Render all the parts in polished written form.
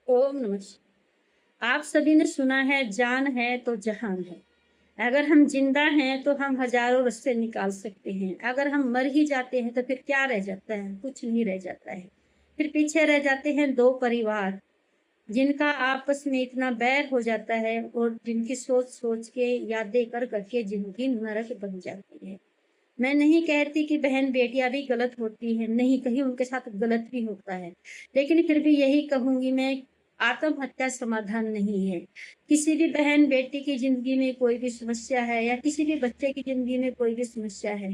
ओम नमः। आप सभी ने सुना है, जान है तो जहान है। अगर हम जिंदा हैं तो हम हजारों रास्ते निकाल सकते हैं। अगर हम मर ही जाते हैं तो फिर क्या रह जाता है? कुछ नहीं रह जाता है। फिर पीछे रह जाते हैं दो परिवार, जिनका आपस में इतना बैर हो जाता है और जिनकी सोच सोच के, यादें कर करके जिंदगी नरक बन जाती है। मैं नहीं कहती कि बहन बेटियां भी गलत होती हैं, नहीं, कहीं उनके साथ गलत भी होता है। लेकिन फिर भी यही कहूंगी मैं, आत्महत्या समाधान नहीं है। किसी भी बहन बेटी की जिंदगी में कोई भी समस्या है या किसी भी बच्चे की जिंदगी में कोई भी समस्या है,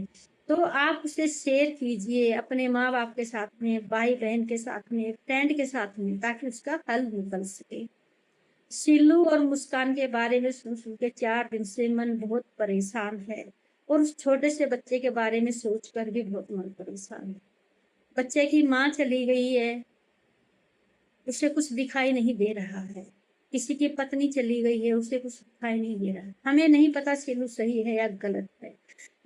तो आप उसे शेयर कीजिए अपने माँ बाप के साथ में, भाई बहन के साथ में, फ्रेंड के साथ में, ताकि उसका हल निकल सके। सिल्लू और मुस्कान के बारे में सुन सुन के 4 दिन से मन बहुत परेशान है। और उस छोटे से बच्चे के बारे में सोचकर भी बहुत मन परेशान है। बच्चे की माँ चली गई है, उसे कुछ दिखाई नहीं दे रहा है। किसी की पत्नी चली गई है, उसे कुछ दिखाई नहीं दे रहा है। हमें नहीं पता सिल्लू सही है या गलत है,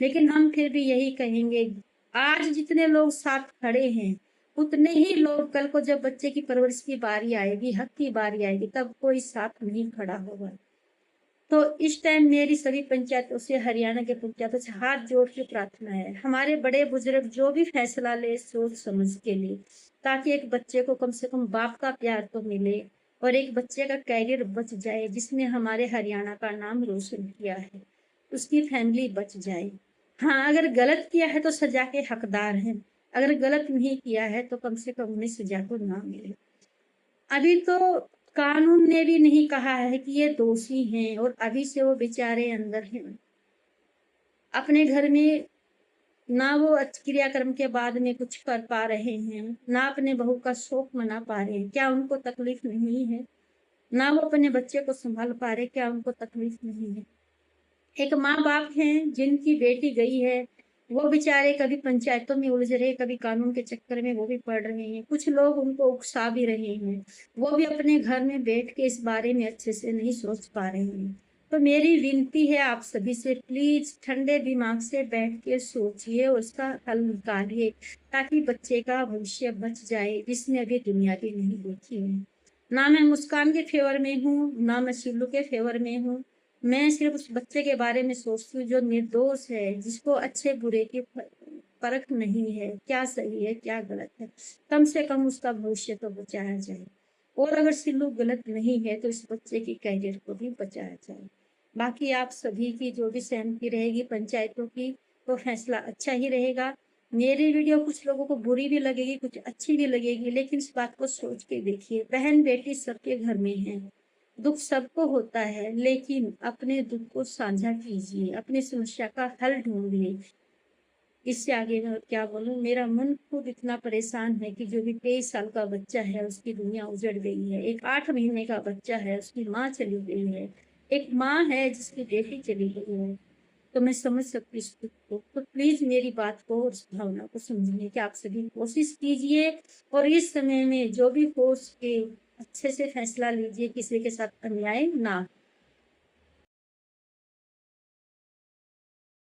लेकिन हम फिर भी यही कहेंगे, आज जितने लोग साथ खड़े हैं, उतने ही लोग कल को जब बच्चे की परवरिश की बारी आएगी, हक की बारी आएगी, तब कोई साथ नहीं खड़ा होगा। तो इस टाइम मेरी सभी पंचायतों से, हरियाणा के पंचायतों से हाथ जोड़ के प्रार्थना है, हमारे बड़े बुजुर्ग जो भी फैसला ले सोच समझ के लिए, ताकि एक बच्चे को कम से कम बाप का प्यार तो मिले और एक बच्चे का कैरियर बच जाए, जिसने हमारे हरियाणा का नाम रोशन किया है, उसकी फैमिली बच जाए। हाँ, अगर गलत किया है तो सजा के हकदार हैं, अगर गलत नहीं किया है तो कम से कम उन्हें सजा तो ना मिले। अभी तो कानून ने भी नहीं कहा है कि ये दोषी हैं और अभी से वो बेचारे अंदर हैं, अपने घर में ना वो क्रियाक्रम के बाद में कुछ कर पा रहे हैं, ना अपने बहू का शौक मना पा रहे हैं। क्या उनको तकलीफ नहीं है? ना वो अपने बच्चे को संभाल पा रहे, क्या उनको तकलीफ नहीं है? एक माँ बाप हैं जिनकी बेटी गई है, वो बेचारे कभी पंचायतों में उलझ रहे, कभी कानून के चक्कर में वो भी पड़ रहे हैं। कुछ लोग उनको उकसा भी रहे हैं, वो भी अपने घर में बैठ के इस बारे में अच्छे से नहीं सोच पा रहे हैं। तो मेरी विनती है आप सभी से, प्लीज ठंडे दिमाग से बैठ के सोचिए, उसका हल निकालिए, ताकि बच्चे का भविष्य बच जाए, जिसने अभी दुनिया भी नहीं देखी है। ना मैं मुस्कान के फेवर में हूँ, ना मैं सिल्लू के फेवर में हूँ। मैं सिर्फ उस बच्चे के बारे में सोचती हूँ जो निर्दोष है, जिसको अच्छे बुरे की परख नहीं है, क्या सही है क्या गलत है। कम से कम उसका भविष्य तो बचाया जाए। और अगर सिल्लू गलत नहीं है तो इस बच्चे की कैरियर को भी बचाया जाए। बाकी आप सभी की जो भी सहमति रहेगी पंचायतों की, तो फैसला अच्छा ही रहेगा। मेरी वीडियो कुछ लोगों को बुरी भी लगेगी, कुछ अच्छी भी लगेगी, लेकिन इस बात को सोच के देखिए, बहन बेटी सबके घर में है, दुख सबको होता है, लेकिन अपने दुख को साझा कीजिए, अपनी समस्या का हल ढूंढिए। इससे आगे मैं क्या बोलूं, मेरा मन खुद इतना परेशान है कि जो भी 23 साल का बच्चा है उसकी दुनिया उजड़ गई है, एक 8 महीने का बच्चा है उसकी माँ चली गई है, एक माँ है जिसकी बेटी चली गई है। तो मैं समझ सकती इस दुख को। तो प्लीज मेरी बात को और इस भावना को समझने की आप सभी कोशिश कीजिए, और इस समय में जो भी हो सके अच्छे से फैसला लीजिए, किसी के साथ अन्याय ना।